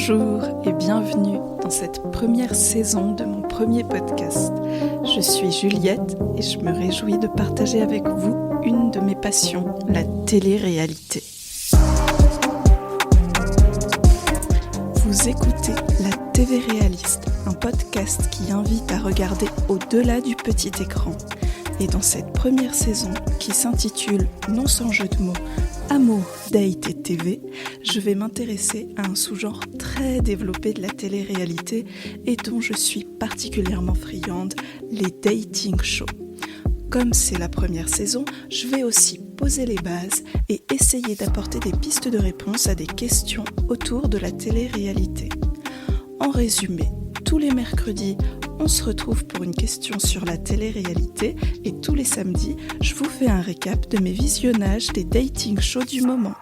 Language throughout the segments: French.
Bonjour et bienvenue dans cette première saison de mon premier podcast. Je suis Juliette et je me réjouis de partager avec vous une de mes passions, la télé-réalité. Vous écoutez La TV Réaliste, un podcast qui invite à regarder au-delà du petit écran. Et dans cette première saison, qui s'intitule, non sans jeu de mots, Amour, Date et TV, je vais m'intéresser à un sous-genre très développé de la télé-réalité et dont je suis particulièrement friande, les dating shows. Comme c'est la première saison, je vais aussi poser les bases et essayer d'apporter des pistes de réponse à des questions autour de la télé-réalité. En résumé, tous les mercredis, on se retrouve pour une question sur la télé-réalité et tous les samedis, je vous fais un récap de mes visionnages des dating shows du moment.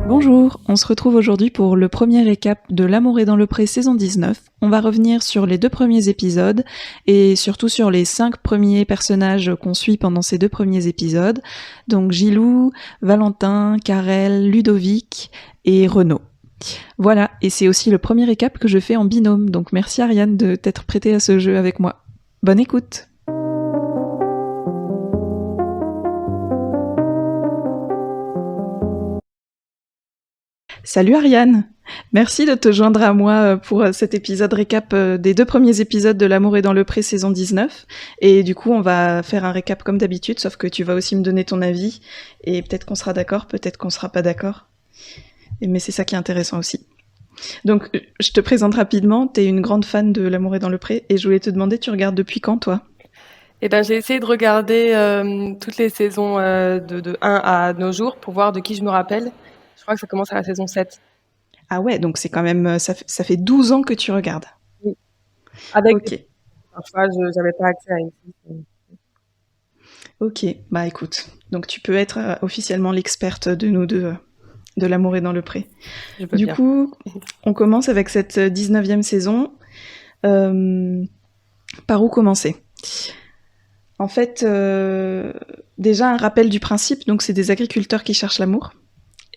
Bonjour, on se retrouve aujourd'hui pour le premier récap de L'amour est dans le pré saison 19. On va revenir sur les 2 premiers épisodes et surtout sur les 5 premiers personnages qu'on suit pendant ces 2 premiers épisodes. Donc Gilou, Valentin, Karel, Ludovic et Renaud. Voilà, et c'est aussi le premier récap que je fais en binôme, donc merci Ariane de t'être prêtée à ce jeu avec moi. Bonne écoute! Salut Ariane, merci de te joindre à moi pour cet épisode récap des 2 premiers épisodes de L'amour est dans le pré saison 19. Et du coup, on va faire un récap comme d'habitude, sauf que tu vas aussi me donner ton avis. Et peut-être qu'on sera d'accord, peut-être qu'on sera pas d'accord. Mais c'est ça qui est intéressant aussi. Donc, je te présente rapidement. T'es une grande fan de L'amour est dans le pré. Et je voulais te demander, tu regardes depuis quand, toi ? Eh ben, j'ai essayé de regarder toutes les saisons de 1 à nos jours pour voir de qui je me rappelle. Je crois que ça commence à la saison 7. Ah ouais, donc c'est quand même... Ça fait 12 ans que tu regardes. Oui. Avec Ok. Parfois, je n'avais pas accès à une saison. Ok, bah écoute. Donc tu peux être officiellement l'experte de nous deux de L'amour est dans le pré. Je peux Du bien. coup, on commence avec cette 19e saison. Par où commencer ? En fait, déjà un rappel du principe, donc c'est des agriculteurs qui cherchent l'amour.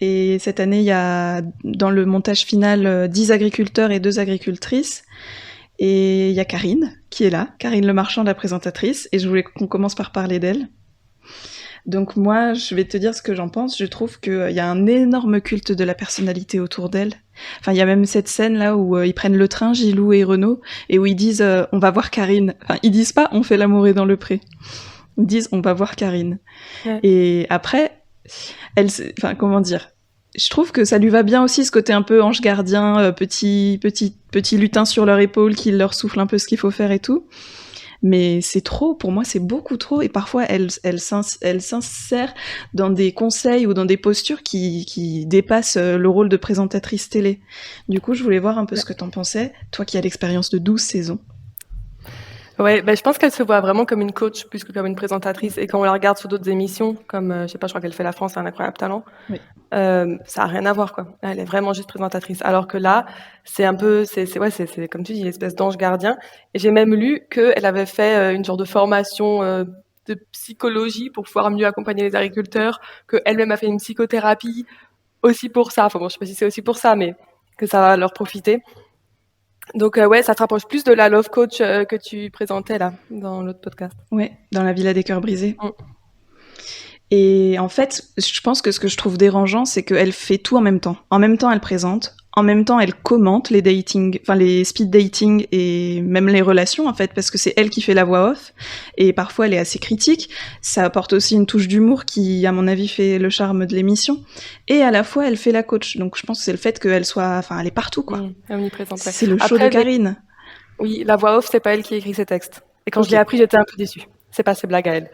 Et cette année, il y a dans le montage final 10 agriculteurs et 2 agricultrices. Et il y a Karine qui est là, Karine Le Marchand, la présentatrice, et je voulais qu'on commence par parler d'elle. Donc moi, je vais te dire ce que j'en pense. Je trouve qu'il y a un énorme culte de la personnalité autour d'elle. Enfin, il y a même cette scène là où ils prennent le train, Gilou et Renaud, et où ils disent on va voir Karine. Enfin, ils disent pas on fait l'amour est dans le pré. Ils disent on va voir Karine. Ouais. Et après, enfin comment dire, je trouve que ça lui va bien aussi ce côté un peu ange gardien, petit lutin sur leur épaule qui leur souffle un peu ce qu'il faut faire et tout. Mais c'est trop, pour moi c'est beaucoup trop, et parfois elle s'insère dans des conseils ou dans des postures qui dépassent le rôle de présentatrice télé. Du coup, je voulais voir un peu ce que t'en pensais, toi qui as l'expérience de 12 saisons. Ouais, ben, je pense qu'elle se voit vraiment comme une coach plus que comme une présentatrice. Et quand on la regarde sur d'autres émissions, comme, je sais pas, je crois qu'elle fait La France, un incroyable talent, Oui. Ça a rien à voir, quoi. Elle est vraiment juste présentatrice. Alors que là, c'est un peu, c'est comme tu dis, une espèce d'ange gardien. Et j'ai même lu qu'elle avait fait une genre de formation de psychologie pour pouvoir mieux accompagner les agriculteurs, qu'elle-même a fait une psychothérapie aussi pour ça. Enfin bon, je sais pas si c'est aussi pour ça, mais que ça va leur profiter. Donc ouais, ça te rapproche plus de la love coach que tu présentais là dans l'autre podcast. Ouais, dans La Villa des Cœurs Brisés. Mm. Et en fait, je pense que ce que je trouve dérangeant, c'est qu'elle fait tout en même temps. En même temps, elle présente. En même temps, elle commente les dating, enfin les speed dating et même les relations en fait, parce que c'est elle qui fait la voix off. Et parfois, elle est assez critique. Ça apporte aussi une touche d'humour qui, à mon avis, fait le charme de l'émission. Et à la fois, elle fait la coach. Donc, je pense que c'est le fait qu'elle soit, enfin, elle est partout quoi. Omniprésente. Ouais. C'est le show Après, de Karine. Oui, la voix off, c'est pas elle qui écrit ses textes. Et quand Ok. je l'ai appris, j'étais un peu déçue. C'est pas ses blagues à elle.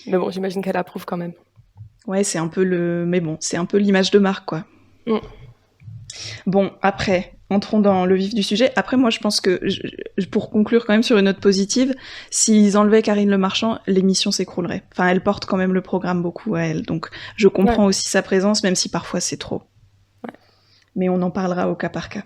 Mais bon, j'imagine qu'elle approuve quand même. Ouais, c'est un peu mais bon, c'est un peu l'image de marque quoi. Mm. Bon, après, entrons dans le vif du sujet. Après, moi, je pense que, pour conclure quand même sur une note positive, s'ils enlevaient Karine Le Marchand, l'émission s'écroulerait. Enfin, elle porte quand même le programme beaucoup à elle. Donc, je comprends aussi sa présence, même si parfois c'est trop. Ouais. Mais on en parlera au cas par cas.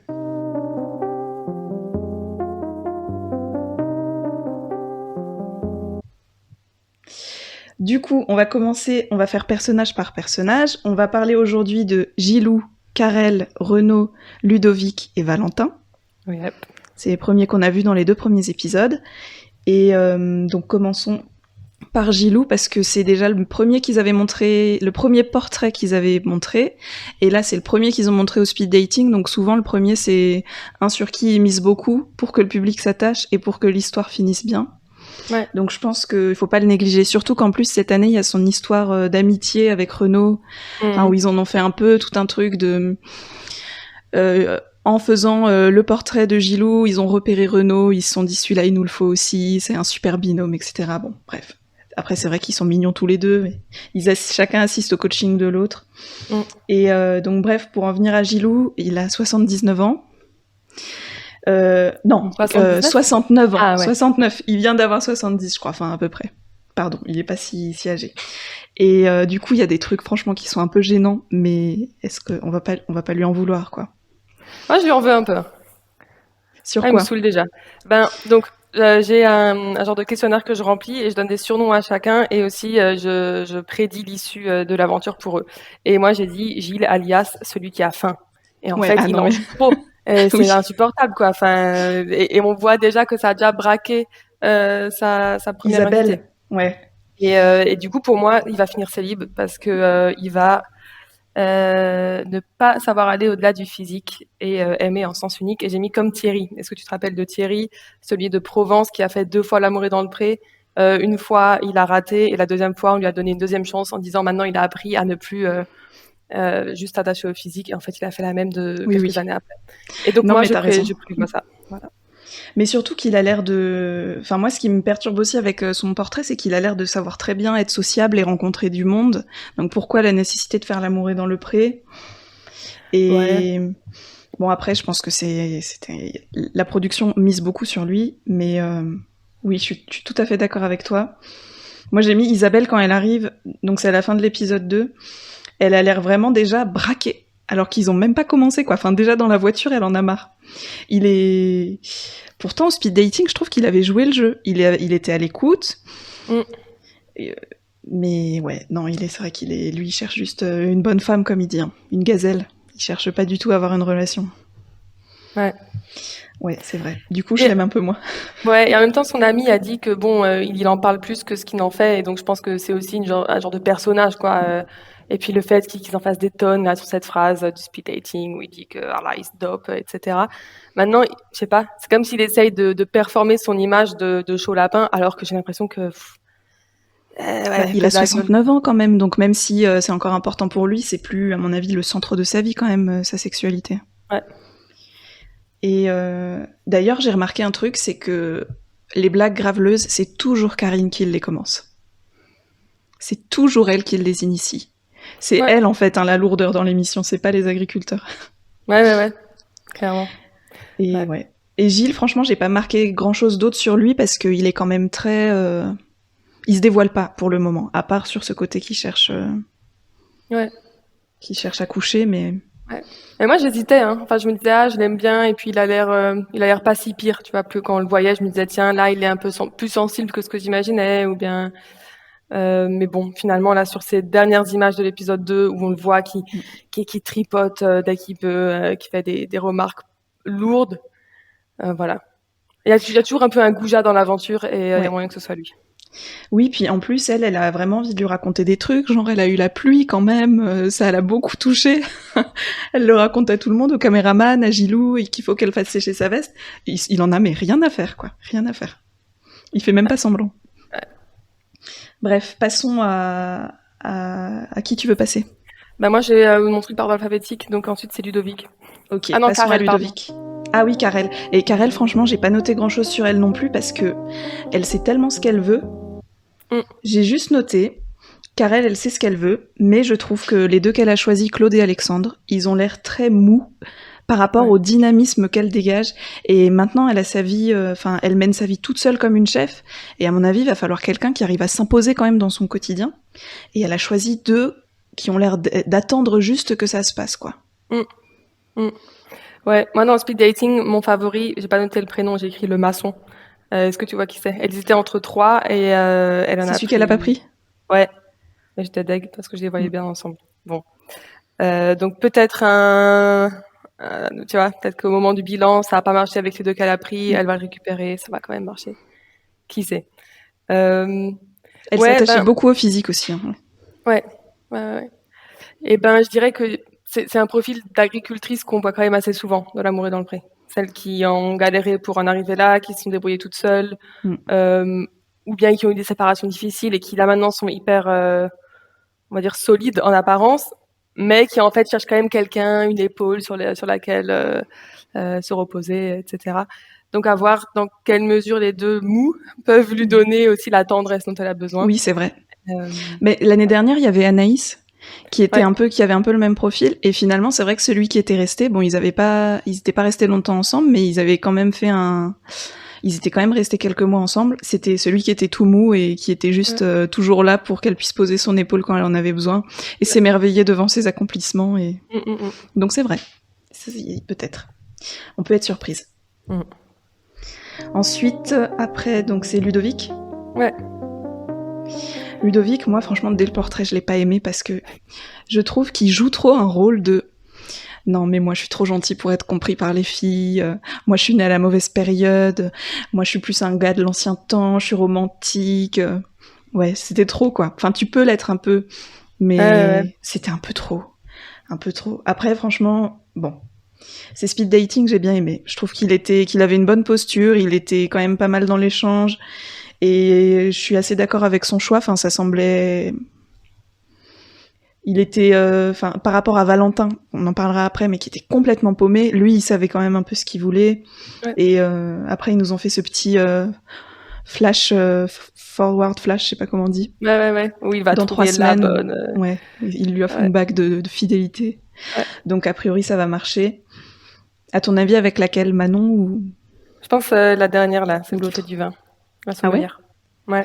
Du coup, on va faire personnage par personnage. On va parler aujourd'hui de Gilou, Karel, Renaud, Ludovic et Valentin. Yep. C'est les premiers qu'on a vus dans les 2 premiers épisodes. Et donc commençons par Gilou, parce que c'est déjà le premier portrait qu'ils avaient montré. Et là, c'est le premier qu'ils ont montré au speed dating. Donc souvent, le premier, c'est un sur qui ils misent beaucoup pour que le public s'attache et pour que l'histoire finisse bien. Ouais. Donc je pense qu'il faut pas le négliger, surtout qu'en plus cette année il y a son histoire d'amitié avec Renaud, où ils en ont fait un peu tout un truc de en faisant le portrait de Gilou, ils ont repéré Renaud, ils se sont dit celui-là il nous le faut aussi, c'est un super binôme, etc. Bon, bref. Après c'est vrai qu'ils sont mignons tous les deux, mais chacun assiste au coaching de l'autre. Et donc bref, pour en venir à Gilou, il a 79 ans. Non, 69 ans. Ah, ouais. 69. Il vient d'avoir 70, je crois, enfin à peu près. Pardon, il est pas si âgé. Et du coup, il y a des trucs franchement qui sont un peu gênants, mais est-ce qu'on va pas lui en vouloir, quoi? Moi, je lui en veux un peu. Sur il quoi? me saoule déjà. Donc j'ai un genre de questionnaire que je remplis et je donne des surnoms à chacun et aussi je prédis l'issue de l'aventure pour eux. Et moi, j'ai dit Gilles alias celui qui a faim. Et en fait, il mange trop. C'est Oui. insupportable, quoi. Enfin, et on voit déjà que ça a déjà braqué sa première Isabelle. invitée. Ouais. Et du coup, pour moi, il va finir célib parce que il va ne pas savoir aller au-delà du physique et aimer en sens unique. Et j'ai mis comme Thierry. Est-ce que tu te rappelles de Thierry, celui de Provence qui a fait 2 fois L'amour est dans le pré? Une fois, il a raté et la deuxième fois, on lui a donné une deuxième chance en disant maintenant, il a appris à ne plus juste attaché au physique. Et en fait, il a fait la même quelques années après. Et donc, moi, je préfère ça. Voilà. Mais surtout qu'il a l'air de... Enfin, moi, ce qui me perturbe aussi avec son portrait, c'est qu'il a l'air de savoir très bien être sociable et rencontrer du monde. Donc, pourquoi la nécessité de faire l'amour est dans le pré? Et bon, après, je pense que c'était... La production mise beaucoup sur lui, mais oui, je suis tout à fait d'accord avec toi. Moi, j'ai mis Isabelle quand elle arrive, donc c'est à la fin de l'épisode 2. Elle a l'air vraiment déjà braquée, alors qu'ils ont même pas commencé, quoi. Enfin, déjà dans la voiture, elle en a marre. Pourtant, au speed dating, je trouve qu'il avait joué le jeu. Il était à l'écoute. Mais ouais, non, c'est vrai lui, il cherche juste une bonne femme, comme il dit, hein. Une gazelle. Il cherche pas du tout à avoir une relation. Ouais. Ouais, c'est vrai. Du coup, je l'aime un peu moins. Ouais, et en même temps, son ami a dit que bon, il en parle plus que ce qu'il en fait, et donc je pense que c'est aussi un genre de personnage, quoi. Et puis le fait qu'ils en fassent des tonnes là sur cette phrase du speed dating où il dit que Allah is dope, etc. Maintenant, je sais pas, c'est comme s'il essaye de performer son image de chaud lapin, alors que j'ai l'impression que il a 69 ans quand même, donc même si c'est encore important pour lui, c'est plus, à mon avis, le centre de sa vie quand même, sa sexualité. Ouais. Et d'ailleurs, j'ai remarqué un truc, c'est que les blagues graveleuses, c'est toujours Karine qui les commence. C'est toujours elle qui les initie. C'est elle, en fait, la lourdeur dans l'émission, c'est pas les agriculteurs. Ouais, clairement. Et ouais. Et Gilles, franchement, j'ai pas marqué grand-chose d'autre sur lui, parce qu'il est quand même très... Il se dévoile pas, pour le moment, à part sur ce côté qui cherche... Qui cherche à coucher, mais... Ouais. Et moi, j'hésitais, hein. Enfin, je me disais, je l'aime bien, et puis il a l'air pas si pire, tu vois. Plus quand on le voyait, je me disais, tiens, là, il est un peu plus sensible que ce que j'imaginais, ou bien. Mais bon, finalement, là, sur ces dernières images de l'épisode 2, où on le voit qui tripote dès qu'il peut, qui fait des remarques lourdes, voilà. Il y a toujours un peu un goujat dans l'aventure, et il y a moyen que ce soit lui. Oui, puis en plus, elle a vraiment envie de lui raconter des trucs, genre elle a eu la pluie quand même, ça l'a beaucoup touchée. Elle le raconte à tout le monde, au caméraman, à Gilou, et qu'il faut qu'elle fasse sécher sa veste. Il en a mais rien à faire, quoi. Rien à faire. Il fait même pas semblant. Bref, passons à qui tu veux passer? Moi, j'ai mon truc par ordre alphabétique, donc ensuite c'est Ludovic. Ok, passons Karel, à Ludovic. Pardon. Ah oui, Karel. Et Karel, franchement, j'ai pas noté grand-chose sur elle non plus, parce que elle sait tellement ce qu'elle veut. J'ai juste noté, Karel, elle sait ce qu'elle veut, mais je trouve que les 2 qu'elle a choisis, Claude et Alexandre, ils ont l'air très mous par rapport au dynamisme qu'elle dégage. Et maintenant, elle a sa vie, elle mène sa vie toute seule comme une chef. Et à mon avis, il va falloir quelqu'un qui arrive à s'imposer quand même dans son quotidien. Et elle a choisi 2 qui ont l'air d'attendre juste que ça se passe, quoi. Ouais, moi dans le speed dating, mon favori, j'ai pas noté le prénom, j'ai écrit le maçon. Est-ce que tu vois qui c'est? Elle hésitait entre 3 et elle en a pris. C'est celui qu'elle a pas pris? Ouais, mais j'étais deg parce que je les voyais Mm. bien ensemble. Bon. Donc peut-être tu vois, peut-être qu'au moment du bilan, ça a pas marché avec les 2 qu'elle a pris, Mm. elle va le récupérer, ça va quand même marcher. Qui sait? Hem, Elle ouais, s'attachait ben, beaucoup au physique aussi. Hein. ouais. Ouais, ouais, ouais. Et ben, je dirais que c'est un profil d'agricultrice qu'on voit quand même assez souvent dans L'amour est dans le pré. Celles qui ont galéré pour en arriver là, qui se sont débrouillées toutes seules, Mm. ou bien qui ont eu des séparations difficiles et qui là maintenant sont hyper, on va dire solides en apparence, mais qui en fait cherchent quand même quelqu'un, une épaule sur laquelle se reposer, etc. Donc à voir dans quelle mesure les 2 mous peuvent lui donner aussi la tendresse dont elle a besoin. Oui, c'est vrai. Euh, Mais l'année dernière, il y avait Anaïs qui ouais, avait un peu le même profil. Et finalement, c'est vrai que celui qui était resté, bon, ils étaient pas restés longtemps ensemble, mais ils avaient quand même ils étaient quand même restés quelques mois ensemble. C'était celui qui était tout mou et qui était juste ouais, toujours là pour qu'elle puisse poser son épaule quand elle en avait besoin et s'émerveiller devant ses accomplissements. Et donc c'est vrai. Peut-être. On peut être surprise. Mm. Ensuite, après, donc c'est Ludovic. Ouais. Ludovic, moi, franchement, dès le portrait, je l'ai pas aimé parce que je trouve qu'il joue trop un rôle de non, mais moi, je suis trop gentil pour être compris par les filles. Moi, je suis née à la mauvaise période. Moi, je suis plus un gars de l'ancien temps. Je suis romantique. Ouais, c'était trop, quoi. Enfin, tu peux l'être un peu, mais c'était un peu trop. Un peu trop. Après, franchement, bon. C'est speed dating, j'ai bien aimé. Je trouve qu'il avait une bonne posture. Il était quand même pas mal dans l'échange. Et je suis assez d'accord avec son choix. Enfin, ça semblait... Il était, par rapport à Valentin, on en parlera après, mais qui était complètement paumé. Lui, il savait quand même un peu ce qu'il voulait. Ouais. Et après, ils nous ont fait ce petit flash, forward flash, je sais pas comment on dit. Ouais. Où il va Dans 3 trouver la semaines. bonne. Ouais, il lui offre une bague de fidélité. Ouais. Donc, a priori, ça va marcher. À ton avis, avec laquelle, Manon ou... Je pense la dernière, là, c'est l'autre du vin. La sommelière. Ouais.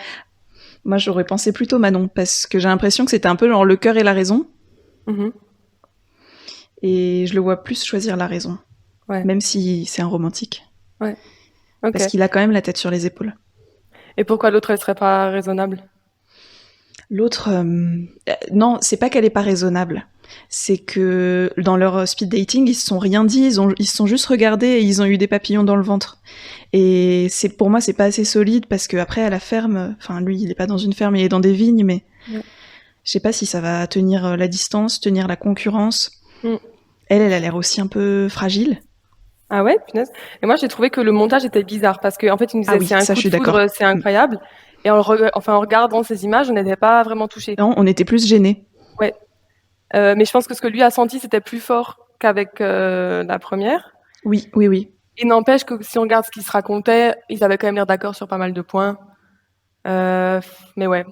Moi, j'aurais pensé plutôt Manon, parce que j'ai l'impression que c'était un peu genre le cœur et la raison. Mm-hmm. Et je le vois plus choisir la raison. Ouais. Même si c'est un romantique. Ouais. Ok. Parce qu'il a quand même la tête sur les épaules. Et pourquoi l'autre, elle serait pas raisonnable? L'autre, non, c'est pas qu'elle est pas raisonnable. C'est que dans leur speed dating, ils se sont rien dit, ils se sont juste regardés et ils ont eu des papillons dans le ventre. Et pour moi, c'est pas assez solide parce que après à la ferme, enfin lui, il est pas dans une ferme, il est dans des vignes, mais je sais pas si ça va tenir la distance, tenir la concurrence. Elle a l'air aussi un peu fragile. Ah ouais, punaise. Et moi, j'ai trouvé que le montage était bizarre parce qu'en fait, il nous disait c'est un coup de foudre, c'est incroyable. Et en regardant ces images, on n'était pas vraiment touchés. Non, on était plus gênés. Ouais. Mais je pense que ce que lui a senti, c'était plus fort qu'avec la première. Oui. Il n'empêche que si on regarde ce qu'ils se racontaient, ils avaient quand même l'air d'accord sur pas mal de points. Mais ouais.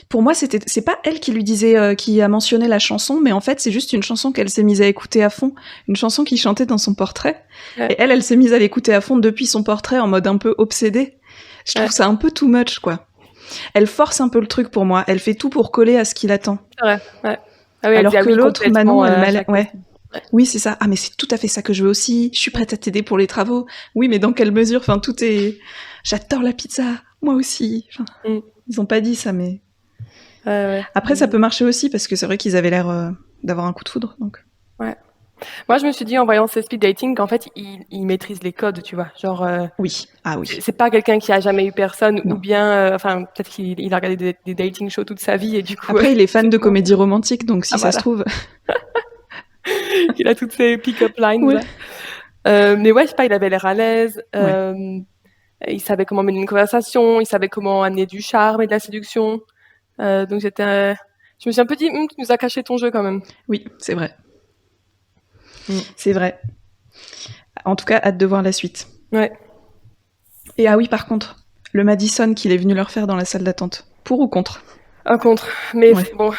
Pour moi, c'est pas elle qui lui disait, qui a mentionné la chanson, mais en fait, c'est juste une chanson qu'elle s'est mise à écouter à fond. Une chanson qu'il chantait dans son portrait. Ouais. Et elle s'est mise à l'écouter à fond depuis son portrait en mode un peu obsédée. Je trouve ça un peu too much, quoi. Elle force un peu le truc pour moi. Elle fait tout pour coller à ce qu'il attend. Ouais. Ah oui, alors que l'autre, Manon, elle ouais. Oui, c'est ça. Ah, mais c'est tout à fait ça que je veux aussi. Je suis prête à t'aider pour les travaux. Oui, mais dans quelle mesure? Enfin, tout est... J'adore la pizza. Moi aussi. Enfin, ils ont pas dit ça, mais... Après, ça peut marcher aussi, parce que c'est vrai qu'ils avaient l'air d'avoir un coup de foudre, donc... Ouais. Moi, je me suis dit, en voyant ces speed dating, qu'en fait, il maîtrise les codes, tu vois. Genre... oui. Ah oui. C'est pas quelqu'un qui a jamais eu personne, ou bien... Enfin, peut-être qu'il a regardé des dating shows toute sa vie, et du coup... Après, il est fan de comédie romantique, donc si ça se trouve... Il a toutes ces pick-up lines, ouais. Mais ouais, je sais pas, il avait l'air à l'aise. Il savait comment mener une conversation, il savait comment amener du charme et de la séduction. Donc je me suis un peu dit, tu nous as caché ton jeu quand même. Oui, c'est vrai. C'est vrai. En tout cas, hâte de voir la suite. Ouais. Et ah oui, par contre, le Madison qu'il est venu leur faire dans la salle d'attente. Pour ou contre? Un contre. Mais bon,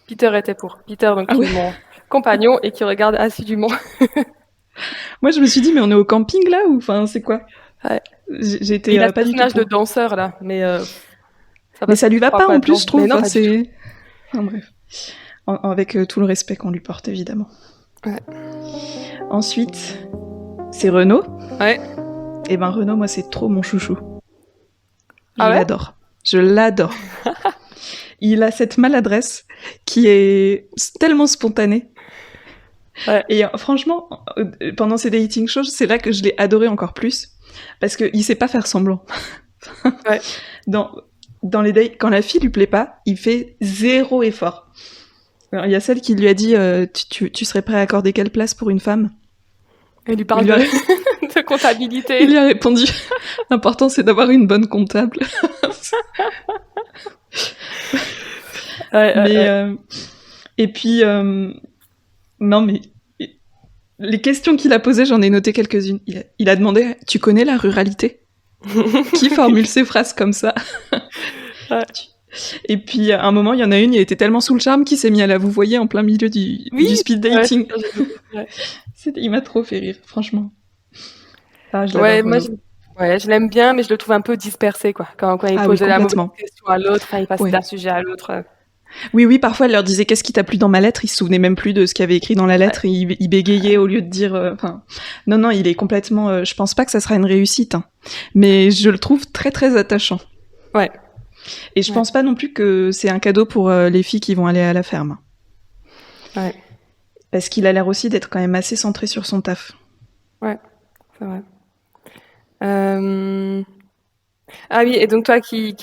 Peter était pour. Peter, donc qui est mon compagnon et qui regarde assidûment. Moi, je me suis dit, mais on est au camping là ou enfin, c'est quoi? Ouais. J'étais il a pas ce personnage de danseur là, mais ça lui va pas en plus, je trouve. Non, c'est... Enfin, bref. Avec tout le respect qu'on lui porte, évidemment. Ouais. Ensuite, c'est Renaud. Ouais. Et ben Renaud, moi, c'est trop mon chouchou. Je l'adore. Je l'adore. il a cette maladresse qui est tellement spontanée. Ouais. Et franchement, pendant ces dating shows, c'est là que je l'ai adoré encore plus. Parce qu'il sait pas faire semblant. Ouais. Dans les dates, quand la fille lui plaît pas, il fait 0 effort. Alors, il y a celle qui lui a dit tu serais prêt à accorder quelle place pour une femme? Elle lui parle de comptabilité. Il lui a répondu l'important c'est d'avoir une bonne comptable. Et puis non mais les questions qu'il a posées, j'en ai noté quelques-unes. Il a demandé tu connais la ruralité? Qui formule ces phrases comme ça? Ouais. Et puis à un moment, il y en a une, il était tellement sous le charme qu'il s'est mis à la vouvoyer en plein milieu du speed dating. Ouais. Il m'a trop fait rire, franchement. Ah, je l'aime bien, mais je le trouve un peu dispersé, quoi. Quand il posait la mauvaise question à l'autre, il passait d'un sujet à l'autre. Oui, parfois elle leur disait qu'est-ce qui t'a plu dans ma lettre, il se souvenait même plus de ce qu'il avait écrit dans la lettre, et il bégayait au lieu de dire... Non, il est complètement... je pense pas que ça sera une réussite, hein. Mais je le trouve très très attachant. Ouais. Et je pense pas non plus que c'est un cadeau pour les filles qui vont aller à la ferme. Ouais. Parce qu'il a l'air aussi d'être quand même assez centré sur son taf. Ouais, c'est vrai. Ah oui, et donc toi qui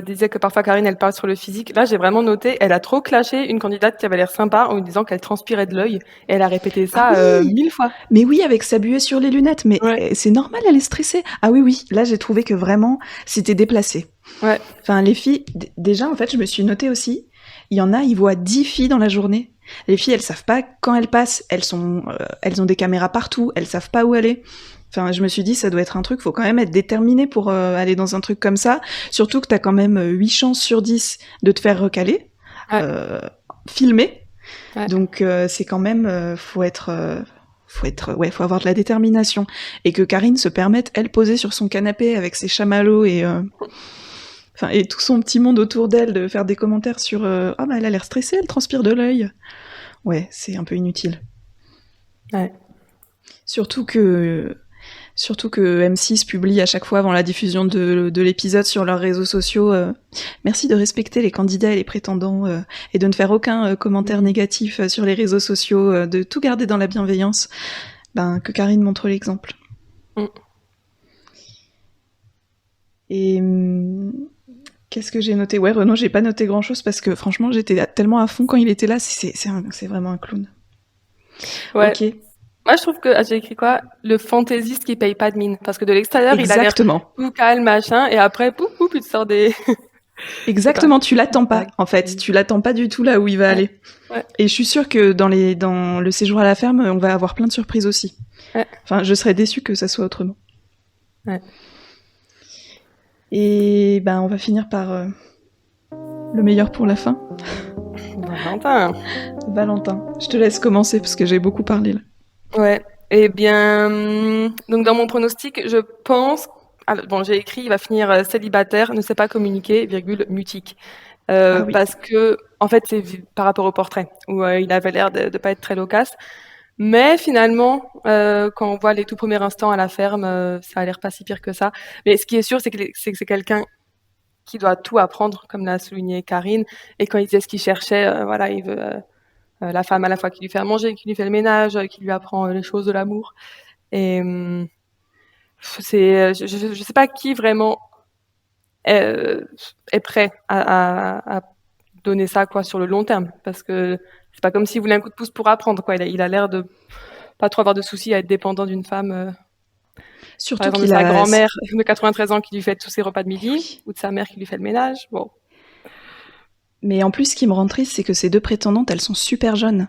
disais que parfois Karine elle parle sur le physique, là j'ai vraiment noté, elle a trop clashé une candidate qui avait l'air sympa en lui disant qu'elle transpirait de l'œil, et elle a répété ça 1000 fois. Mais oui, avec sa buée sur les lunettes, mais c'est normal, elle est stressée. Ah oui, là j'ai trouvé que vraiment c'était déplacé. Ouais. Enfin les filles, déjà en fait je me suis notée aussi, il y en a, ils voient 10 filles dans la journée. Les filles elles savent pas quand elles passent, elles ont des caméras partout, elles savent pas où aller. Enfin, je me suis dit, ça doit être un truc, faut quand même être déterminé pour aller dans un truc comme ça. Surtout que t'as quand même 8 chances sur 10 de te faire recaler, filmer. Ouais. Donc, c'est quand même, faut avoir de la détermination. Et que Karine se permette, elle, poser sur son canapé avec ses chamallows et tout son petit monde autour d'elle, de faire des commentaires sur ah, bah, elle a l'air stressée, elle transpire de l'œil. Ouais, c'est un peu inutile. Ouais. Surtout que M6 publie à chaque fois avant la diffusion de l'épisode sur leurs réseaux sociaux merci de respecter les candidats et les prétendants et de ne faire aucun commentaire négatif sur les réseaux sociaux, de tout garder dans la bienveillance. Que Karine montre l'exemple. Et qu'est-ce que j'ai noté? Ouais, Renaud, j'ai pas noté grand-chose parce que franchement, j'étais tellement à fond quand il était là, c'est vraiment un clown. Ouais. Ok. Moi, je trouve que, j'ai écrit quoi? Le fantaisiste qui paye pas de mine. Parce que de l'extérieur, il a l'air tout calme, machin, et après, pouf, il te sort des... Exactement, tu l'attends pas, en fait. Tu l'attends pas du tout là où il va aller. Ouais. Et je suis sûre que dans le séjour à la ferme, on va avoir plein de surprises aussi. Ouais. Enfin, je serais déçue que ça soit autrement. Ouais. Et on va finir par le meilleur pour la fin. Valentin. Je te laisse commencer parce que j'ai beaucoup parlé là. Ouais, eh bien, donc dans mon pronostic, je pense, j'ai écrit, il va finir célibataire, ne sait pas communiquer, mutique. Oui. Parce que, en fait, c'est par rapport au portrait, où il avait l'air de pas être très loquace. Mais finalement, quand on voit les tout premiers instants à la ferme, ça a l'air pas si pire que ça. Mais ce qui est sûr, c'est que c'est quelqu'un qui doit tout apprendre, comme l'a souligné Karine. Et quand il disait ce qu'il cherchait, il veut... la femme à la fois qui lui fait à manger, qui lui fait le ménage, qui lui apprend les choses de l'amour. Et je sais pas qui vraiment est prêt à donner ça sur le long terme, parce que c'est pas comme s'il voulait un coup de pouce pour apprendre Il a l'air de pas trop avoir de soucis à être dépendant d'une femme. Surtout qu'il a sa grand-mère de 93 ans qui lui fait tous ses repas de midi, ou de sa mère qui lui fait le ménage. Bon. Mais en plus, ce qui me rend triste, c'est que ces deux prétendantes, elles sont super jeunes.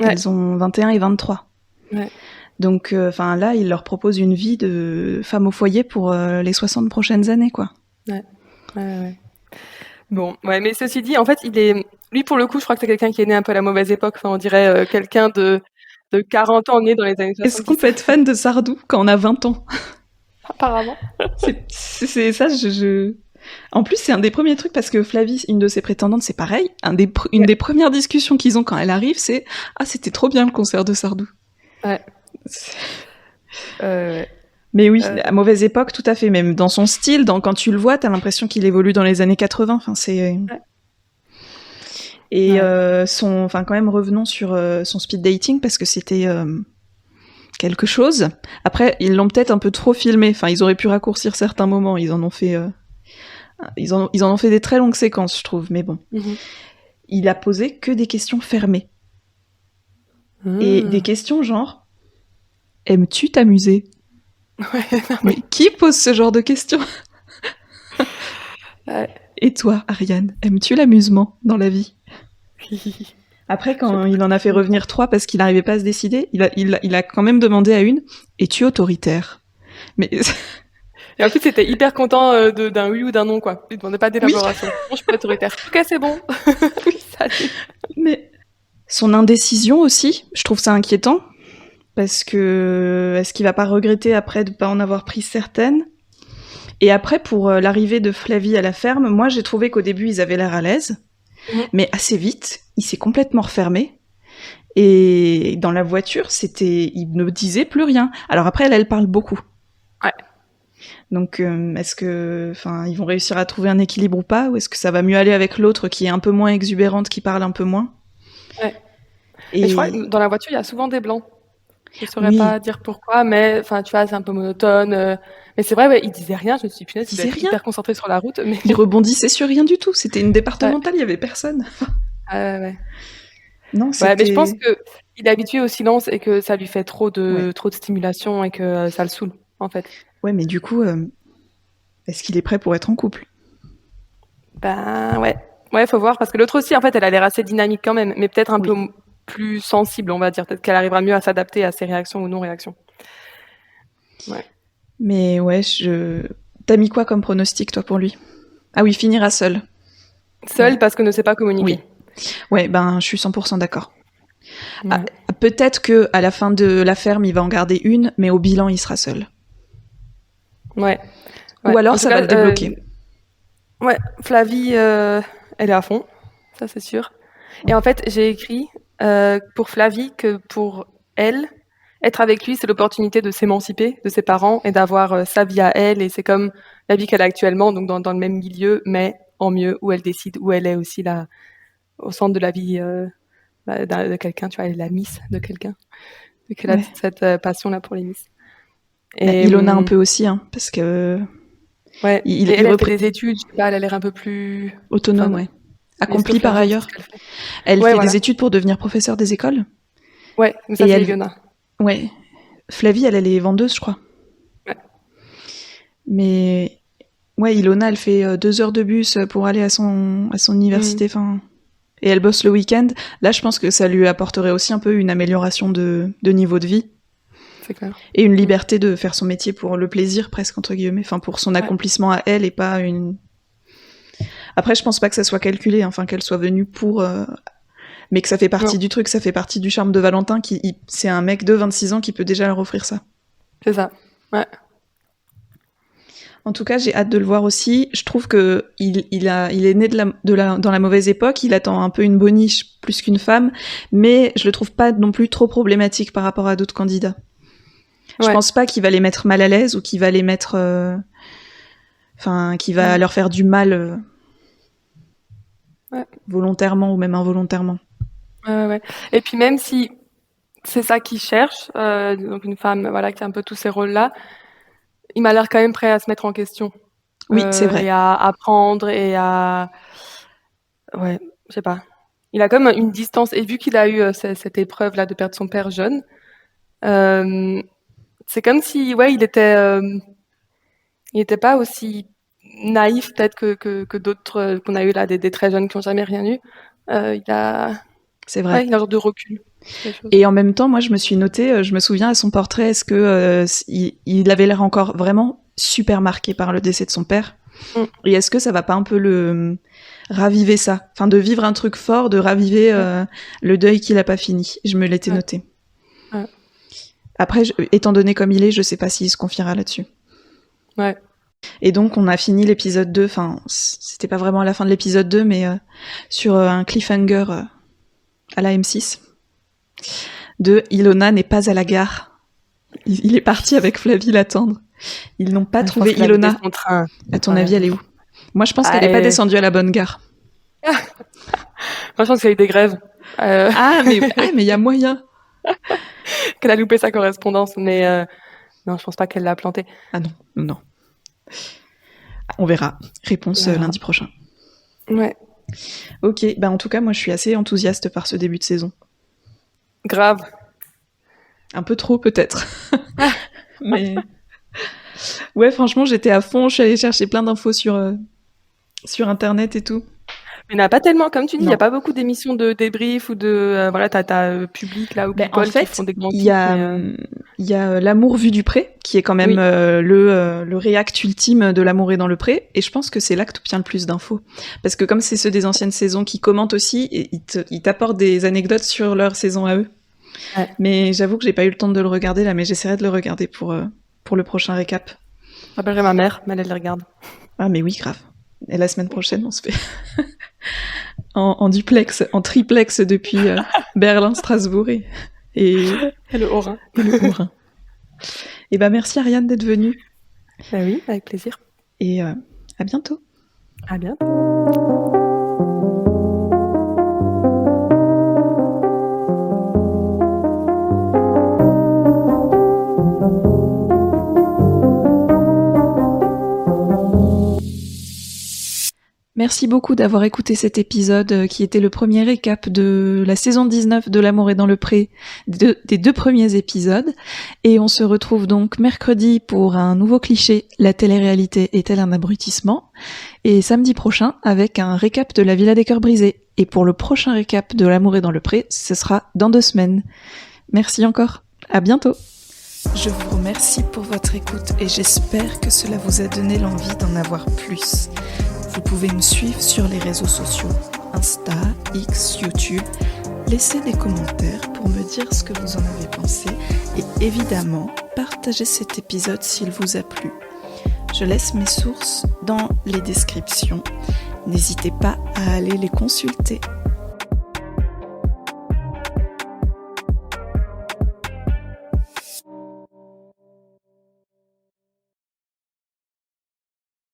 Ouais. Elles ont 21 et 23. Ouais. Donc, là, il leur propose une vie de femme au foyer pour les 60 prochaines années, quoi. Ouais. Bon, mais ceci dit, en fait, lui, pour le coup, je crois que c'est quelqu'un qui est né un peu à la mauvaise époque. Enfin, on dirait quelqu'un de 40 ans né dans les années 60. Est-ce qu'on peut être fan de Sardou quand on a 20 ans? Apparemment. C'est ça, En plus, c'est un des premiers trucs parce que Flavie, une de ses prétendantes, c'est pareil. Une des premières discussions qu'ils ont quand elle arrive, c'est « Ah, c'était trop bien le concert de Sardou. » Ouais. Mais oui, à mauvaise époque, tout à fait. Même dans son style, quand tu le vois, t'as l'impression qu'il évolue dans les années 80. Enfin, c'est... Et quand même, revenons sur son speed dating, parce que c'était quelque chose. Après, ils l'ont peut-être un peu trop filmé. Enfin, ils auraient pu raccourcir certains moments. Ils en ont fait des très longues séquences, je trouve. Mais bon. Il a posé que des questions fermées. Et des questions genre « Aimes-tu t'amuser ?» Mais qui pose ce genre de questions? Et toi, Ariane, aimes-tu l'amusement dans la vie? Après, quand il en a fait revenir 3 parce qu'il n'arrivait pas à se décider, il a quand même demandé à une « Es-tu autoritaire ?» Mais... Et en plus, c'était hyper content d'un oui ou d'un non, quoi. Il demandait pas d'élaboration. Oui. Bon, je suis pas autoritaire. En tout cas, c'est bon. Oui, salut. Mais son indécision aussi, je trouve ça inquiétant. Parce que est-ce qu'il va pas regretter après de pas en avoir pris certaines? Et après, pour l'arrivée de Flavie à la ferme, moi j'ai trouvé qu'au début ils avaient l'air à l'aise, mais assez vite, il s'est complètement refermé. Et dans la voiture, il ne disait plus rien. Alors après, elle parle beaucoup. Ouais. Donc, est-ce que, ils vont réussir à trouver un équilibre ou pas, ou est-ce que ça va mieux aller avec l'autre qui est un peu moins exubérante, qui parle un peu moins? Ouais. Et je crois que dans la voiture, il y a souvent des blancs. Je saurais pas dire pourquoi, mais tu vois, c'est un peu monotone. Mais c'est vrai, il disait rien. Je me suis dit, punaise, il était hyper concentré sur la route. Mais... Il rebondissait sur rien du tout. C'était une départementale, il y avait personne. Ouais. Non, mais je pense qu'il est habitué au silence et que ça lui fait trop de stimulation et que ça le saoule, en fait. Ouais, mais du coup, est-ce qu'il est prêt pour être en couple? Ben ouais. Ouais, faut voir, parce que l'autre aussi, en fait, elle a l'air assez dynamique quand même, mais peut-être un peu plus sensible, on va dire. Peut-être qu'elle arrivera mieux à s'adapter à ses réactions ou non-réactions. Ouais. Mais ouais, t'as mis quoi comme pronostic, toi, pour lui? Ah oui, finira seul. Seul parce qu'on ne sait pas communiquer. Oui. Ouais, je suis 100% d'accord. Ouais. Peut-être que à la fin de la ferme, il va en garder une, mais au bilan, il sera seul. Ouais. Ou alors, ça va le débloquer. Ouais, Flavie, elle est à fond, ça c'est sûr. Et en fait, j'ai écrit pour Flavie que pour elle, être avec lui, c'est l'opportunité de s'émanciper de ses parents et d'avoir sa vie à elle. Et c'est comme la vie qu'elle a actuellement, donc dans le même milieu, mais en mieux, où elle décide, où elle est aussi là, au centre de la vie de quelqu'un. Tu vois, elle est la miss de quelqu'un. Donc elle a toute cette passion-là pour les miss. Et Ilona un peu aussi, hein, parce que... Ouais, elle fait des études, je sais pas, elle a l'air un peu plus... autonome, accomplie par ailleurs. Elle fait des études pour devenir professeure des écoles. Ouais, mais ça c'est Ilona. Ouais. Flavie, elle est vendeuse, je crois. Ouais. Mais... Ouais, Ilona, elle fait 2 heures de bus pour aller à son université, et elle bosse le week-end. Là, je pense que ça lui apporterait aussi un peu une amélioration de niveau de vie. C'est clair. Et une liberté de faire son métier pour le plaisir, presque, entre guillemets. Pour son accomplissement à elle et pas une... Après, je pense pas que ça soit calculé, qu'elle soit venue pour... Mais que ça fait partie du truc, ça fait partie du charme de Valentin. C'est un mec de 26 ans qui peut déjà leur offrir ça. C'est ça, ouais. En tout cas, j'ai hâte de le voir aussi. Je trouve que il est né dans la mauvaise époque. Il attend un peu une boniche plus qu'une femme, mais je le trouve pas non plus trop problématique par rapport à d'autres candidats. Je pense pas qu'il va les mettre mal à l'aise ou qu'il va les mettre, qu'il va leur faire du mal volontairement ou même involontairement. Ouais. Et puis même si c'est ça qu'il cherche, donc une femme, qui a un peu tous ces rôles-là, il m'a l'air quand même prêt à se mettre en question. Oui, c'est vrai. Et à apprendre et à... Ouais, je sais pas. Il a comme une distance, et vu qu'il a eu cette épreuve-là de perdre son père jeune, c'est comme si, il était pas aussi naïf peut-être que d'autres qu'on a eu là, des très jeunes qui n'ont jamais rien eu. C'est vrai. Il a un genre de recul. Et en même temps, moi, je me suis notée, je me souviens à son portrait, est-ce que il avait l'air encore vraiment super marqué par le décès de son père? Et est-ce que ça va pas un peu le raviver ça? De vivre un truc fort, de raviver le deuil qu'il a pas fini. Je me l'étais noté. Ouais. Après, étant donné comme il est, je sais pas s'il se confiera là-dessus. Ouais. Et donc, on a fini l'épisode 2, c'était pas vraiment à la fin de l'épisode 2, mais sur un cliffhanger à la M6. De Ilona n'est pas à la gare. Il est parti avec Flavie l'attendre. Ils n'ont pas trouvé Ilona. À ton avis, elle est où? Moi, je pense qu'elle n'est pas descendue à la bonne gare. Moi, je pense qu'il y a eu des grèves. Ah, mais il y a moyen. Qu'elle a loupé sa correspondance, mais non, je pense pas qu'elle l'a planté. Ah non. On verra. Réponse lundi prochain. Ouais. Ok, bah en tout cas, moi je suis assez enthousiaste par ce début de saison. Grave. Un peu trop peut-être. Mais ouais, franchement, j'étais à fond, je suis allée chercher plein d'infos sur internet et tout. Mais il n'y en a pas tellement, comme tu dis, il Non. n'y a pas beaucoup d'émissions de débrief ou de voilà, t'as Public là ou Ben, People en fait, qui font des grands il clips. y a L'amour vu du pré, qui est quand même Oui. le réact ultime de L'amour est dans le pré, et je pense que c'est là que tu obtiens le plus d'infos. Parce que comme c'est ceux des anciennes saisons qui commentent aussi, et ils t'apportent des anecdotes sur leur saison à eux. Ouais. Mais j'avoue que j'ai pas eu le temps de le regarder là, mais j'essaierai de le regarder pour le prochain récap. J'appellerai ma mère, mais elle les regarde. Ah mais oui, grave. Et la semaine prochaine, on se fait en duplex, en triplex depuis Berlin, Strasbourg et le Haut-Rhin. Haut-Rhin. Et bah merci Ariane d'être venue. Bah oui, avec plaisir. Et à bientôt. À bientôt. Merci beaucoup d'avoir écouté cet épisode qui était le premier récap de la saison 19 de L'amour est dans le pré, des 2 premiers épisodes. Et on se retrouve donc mercredi pour un nouveau cliché, la télé-réalité est-elle un abrutissement ? Et samedi prochain avec un récap de La Villa des Cœurs Brisés. Et pour le prochain récap de L'amour est dans le pré, ce sera dans 2 semaines. Merci encore, à bientôt. Je vous remercie pour votre écoute et j'espère que cela vous a donné l'envie d'en avoir plus. Vous pouvez me suivre sur les réseaux sociaux, Insta, X, YouTube. Laissez des commentaires pour me dire ce que vous en avez pensé et évidemment, partagez cet épisode s'il vous a plu. Je laisse mes sources dans les descriptions. N'hésitez pas à aller les consulter.